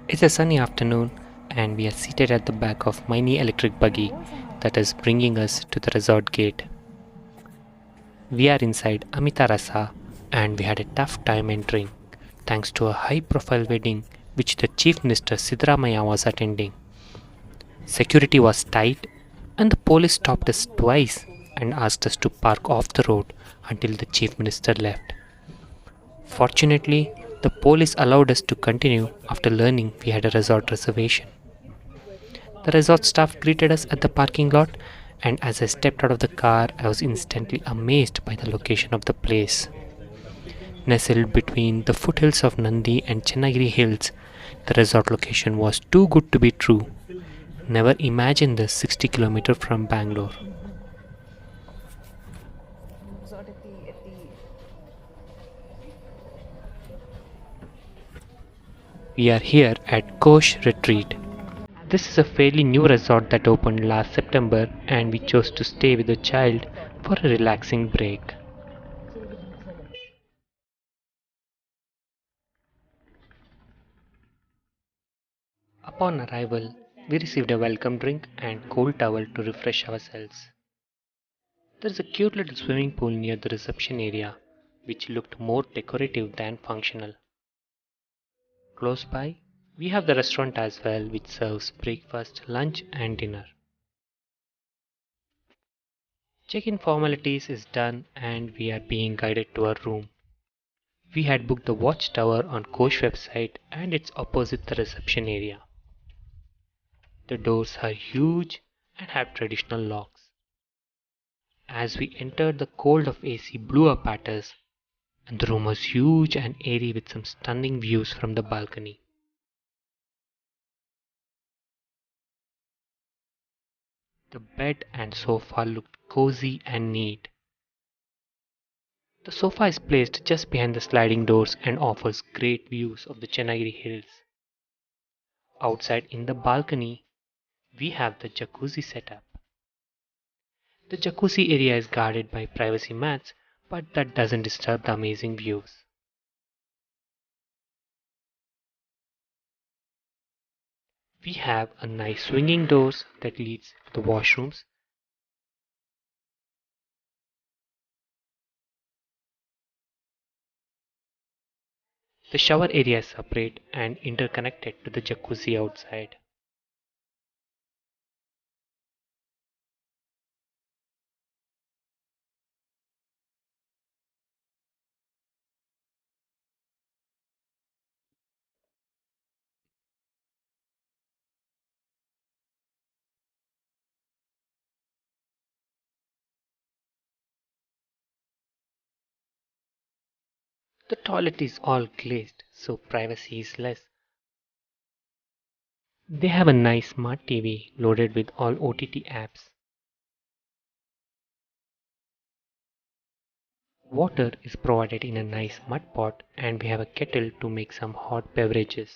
It's a sunny afternoon, and we are seated at the back of mini electric buggy that is bringing us to the resort gate. We are inside Amitarasa, and we had a tough time entering, thanks to a high-profile wedding which the Chief Minister Sidramaya was attending. Security was tight, and the police stopped us twice and asked us to park off the road until the Chief Minister left. Fortunately, the police allowed us to continue after learning we had a resort reservation. The resort staff greeted us at the parking lot, and as I stepped out of the car, I was instantly amazed by the location of the place. Nestled between the foothills of Nandi and Nandi Hills, the resort location was too good to be true. Never imagined this 60 km from Bangalore. We are here at Kosh Retreat. This is a fairly new resort that opened last September, and we chose to stay with the child for a relaxing break. Upon arrival, we received a welcome drink and cold towel to refresh ourselves. There is a cute little swimming pool near the reception area, which looked more decorative than functional. Close by, we have the restaurant as well, which serves breakfast, lunch, and dinner. Check-in formalities is done, and we are being guided to our room. We had booked the watchtower on Kosh website, and it's opposite the reception area. The doors are huge and have traditional locks. As we entered, the cold of AC blew up at us, and the room was huge and airy with some stunning views from the balcony. The bed and sofa looked cozy and neat. The sofa is placed just behind the sliding doors and offers great views of the Chennai Hills. Outside in the balcony, we have the jacuzzi setup. The jacuzzi area is guarded by privacy mats, but that doesn't disturb the amazing views. We have a nice swinging doors that leads to the washrooms. The shower area is separate and interconnected to the jacuzzi outside. The toilet is all glazed, so privacy is less. They have a nice smart TV loaded with all OTT apps. Water is provided in a nice mud pot, and we have a kettle to make some hot beverages.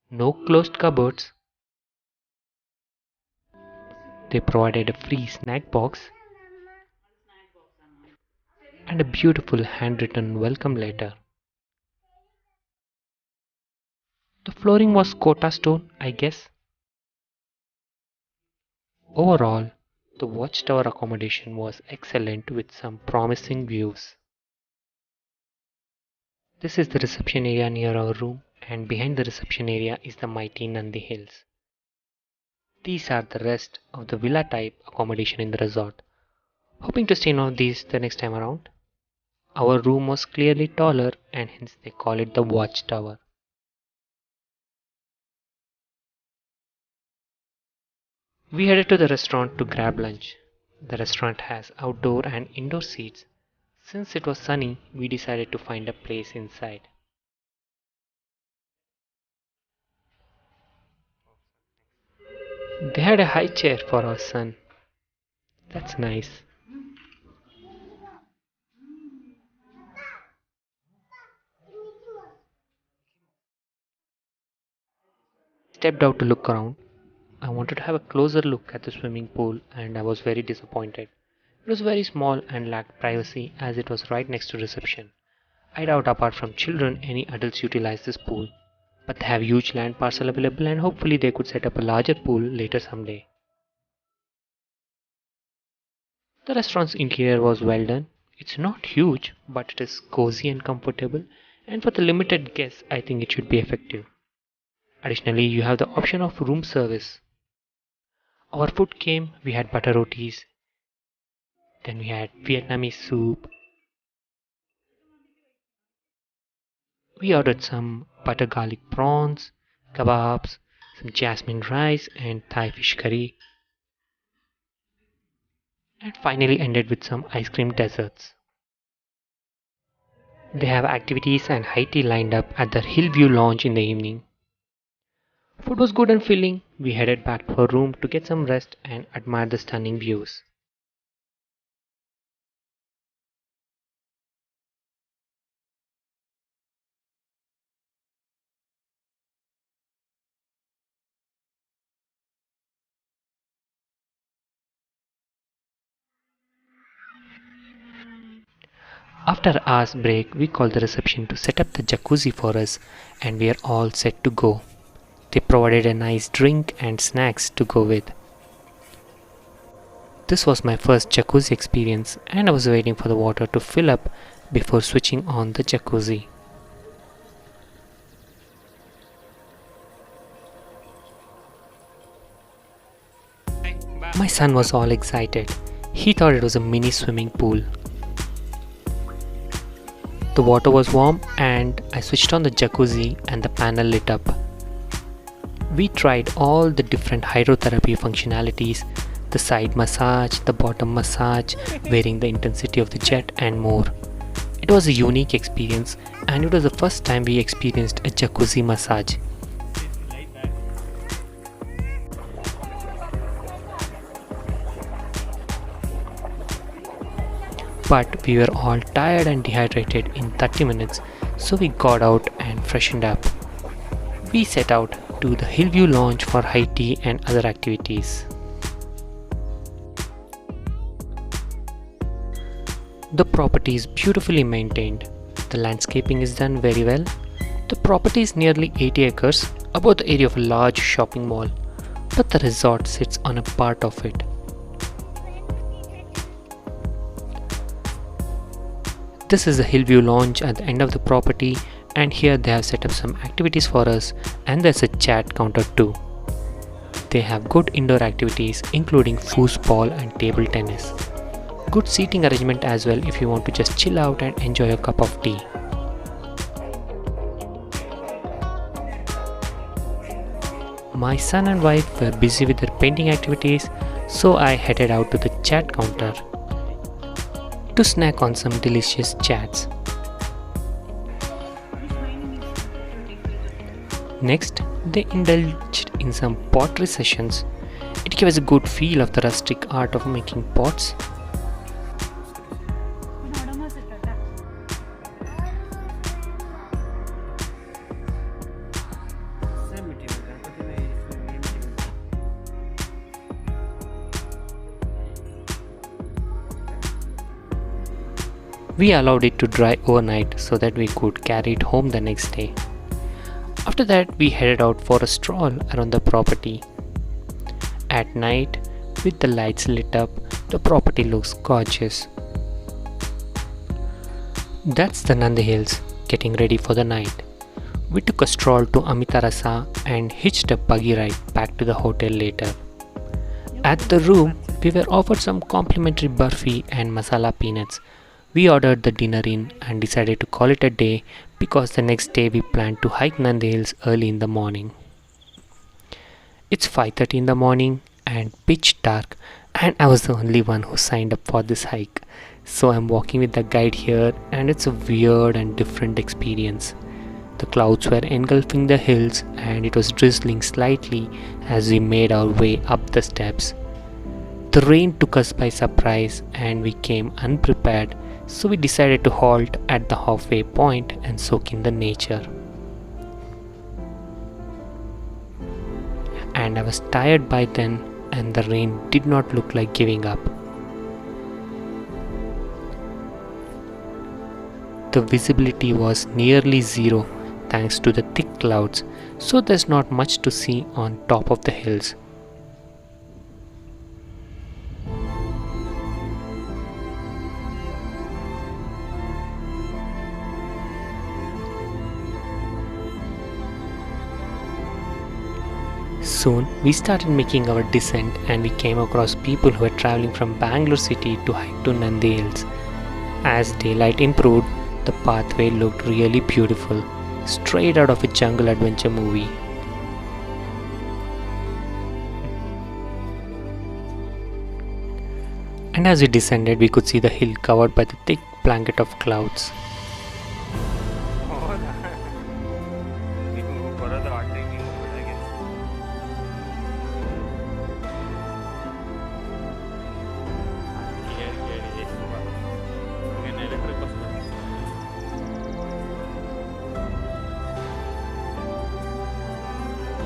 No closed cupboards. They provided a free snack box and a beautiful handwritten welcome letter. The flooring was Kota stone, I guess. Overall, the watchtower accommodation was excellent with some promising views. This is the reception area near our room, and behind the reception area is the mighty Nandi Hills. These are the rest of the villa type accommodation in the resort. Hoping to stay in one of these the next time around. Our room was clearly taller, and hence they call it the watchtower. We headed to the restaurant to grab lunch. The restaurant has outdoor and indoor seats. Since it was sunny, we decided to find a place inside. They had a high chair for our son. That's nice. Stepped out to look around. I wanted to have a closer look at the swimming pool, and I was very disappointed. It was very small and lacked privacy as it was right next to reception. I doubt apart from children any adults utilize this pool. but they have huge land parcel available and hopefully they could set up a larger pool later someday. The restaurant's interior was well done. It's not huge, but it is cozy and comfortable, and for the limited guests, I think it should be effective. Additionally, you have the option of room service. Our food came, we had butter rotis, then we had Vietnamese soup. We ordered some butter garlic prawns, kebabs, some jasmine rice, and Thai fish curry, and finally ended with some ice cream desserts. They have activities and high tea lined up at the Hillview Lounge in the evening. Food was good and filling. We headed back to our room to get some rest and admire the stunning views. After hour's break, we called the reception to set up the jacuzzi for us and we are all set to go. They provided a nice drink and snacks to go with. This was my first jacuzzi experience and I was waiting for the water to fill up before switching on the jacuzzi. My son was all excited. He thought it was a mini swimming pool. The water was warm and I switched on the jacuzzi and the panel lit up. We tried all the different hydrotherapy functionalities, the side massage, the bottom massage, varying the intensity of the jet and more. It was a unique experience and it was the first time we experienced a jacuzzi massage. But we were all tired and dehydrated in 30 minutes, so we got out and freshened up. We set out to the Hillview Lounge for high tea and other activities. The property is beautifully maintained. The landscaping is done very well. The property is nearly 80 acres, about the area of a large shopping mall, but the resort sits on a part of it. This is the Hillview Lounge at the end of the property and here they have set up some activities for us and there's a chat counter too. They have good indoor activities including foosball and table tennis. Good seating arrangement as well if you want to just chill out and enjoy a cup of tea. My son and wife were busy with their painting activities, so I headed out to the chat counter to snack on some delicious chats. Next, they indulged in some pottery sessions. It gave us a good feel of the rustic art of making pots. We allowed it to dry overnight so that we could carry it home the next day. After that, we headed out for a stroll around the property. At night, with the lights lit up, the property looks gorgeous. That's the Nandi Hills, getting ready for the night. We took a stroll to Amitarasa and hitched a buggy ride back to the hotel later. At the room, we were offered some complimentary burfi and masala peanuts. We ordered the dinner in and decided to call it a day because the next day we planned to hike Nandi Hills early in the morning. It's 5:30 in the morning and pitch dark and I was the only one who signed up for this hike. So I'm walking with the guide here and it's a weird and different experience. The clouds were engulfing the hills and it was drizzling slightly as we made our way up the steps. The rain took us by surprise and we came unprepared. So we decided to halt at the halfway point and soak in the nature. And I was tired by then and the rain did not look like giving up. The visibility was nearly zero. thanks to the thick clouds, so there's not much to see on top of the hills. Soon we started making our descent and we came across people who were traveling from Bangalore city to hike to Nandi Hills. As daylight improved, the pathway looked really beautiful, straight out of a jungle adventure movie. And as we descended, we could see the hill covered by the thick blanket of clouds.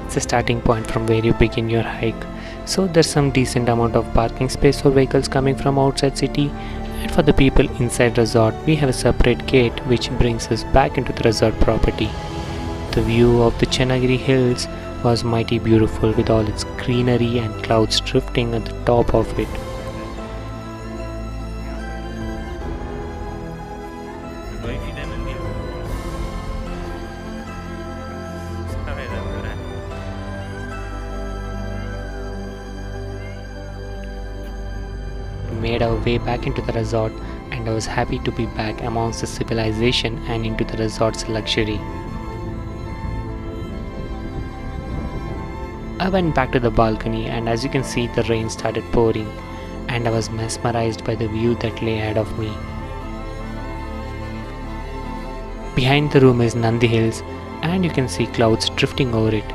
It's a starting point from where you begin your hike, so there's some decent amount of parking space for vehicles coming from outside city, and for the people inside resort we have a separate gate which brings us back into the resort property. The view of the Chennagiri Hills was mighty beautiful with all its greenery and clouds drifting at the top of it. We made our way back into the resort, and I was happy to be back amongst the civilization and into the resort's luxury. I went back to the balcony, and as you can see, the rain started pouring, and I was mesmerized by the view that lay ahead of me. Behind the room is Nandi Hills, and you can see clouds drifting over it.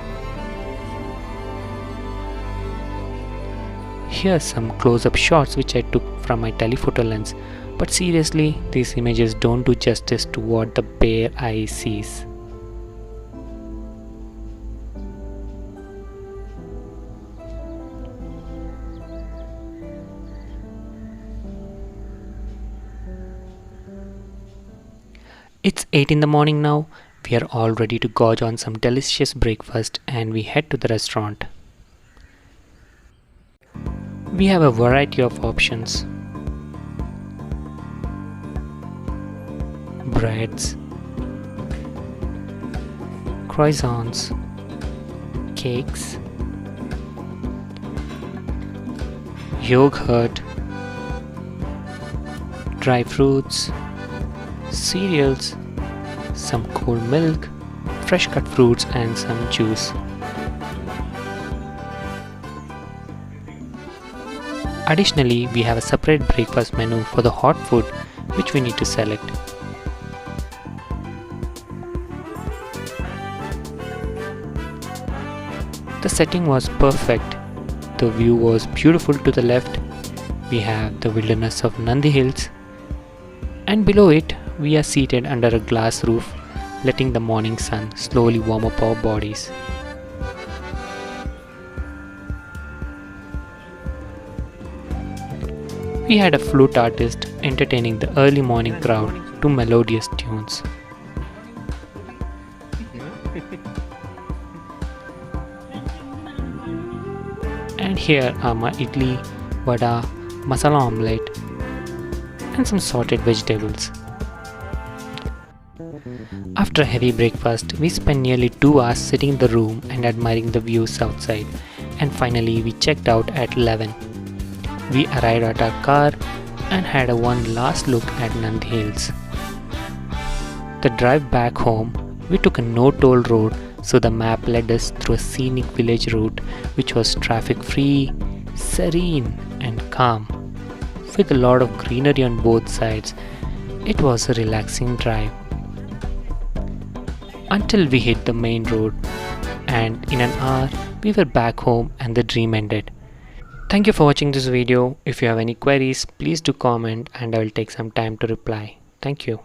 Here's some close-up shots which I took from my telephoto lens, but seriously, these images don't do justice to what the bare eye sees. It's 8 in the morning now. We are all ready to gorge on some delicious breakfast and we head to the restaurant. We have a variety of options. Breads, croissants, cakes, yogurt, dry fruits, cereals, some cold milk, fresh cut fruits and some juice. Additionally, we have a separate breakfast menu for the hot food which we need to select. The setting was perfect. The view was beautiful to the left. We have the wilderness of Nandi Hills, and below it we are seated under a glass roof, letting the morning sun slowly warm up our bodies. We had a flute artist entertaining the early morning crowd to melodious tunes. And here are my idli, vada, masala omelette and some sorted vegetables. After a heavy breakfast, we spent nearly 2 hours sitting in the room and admiring the views outside, and finally we checked out at 11. We arrived at our car and had one last look at Nandi Hills. The drive back home, we took a no-toll road, so the map led us through a scenic village route which was traffic-free, serene and calm. With a lot of greenery on both sides, it was a relaxing drive. Until we hit the main road, and in an hour we were back home and the dream ended. Thank you for watching this video. If you have any queries, please do comment and I will take some time to reply. Thank you.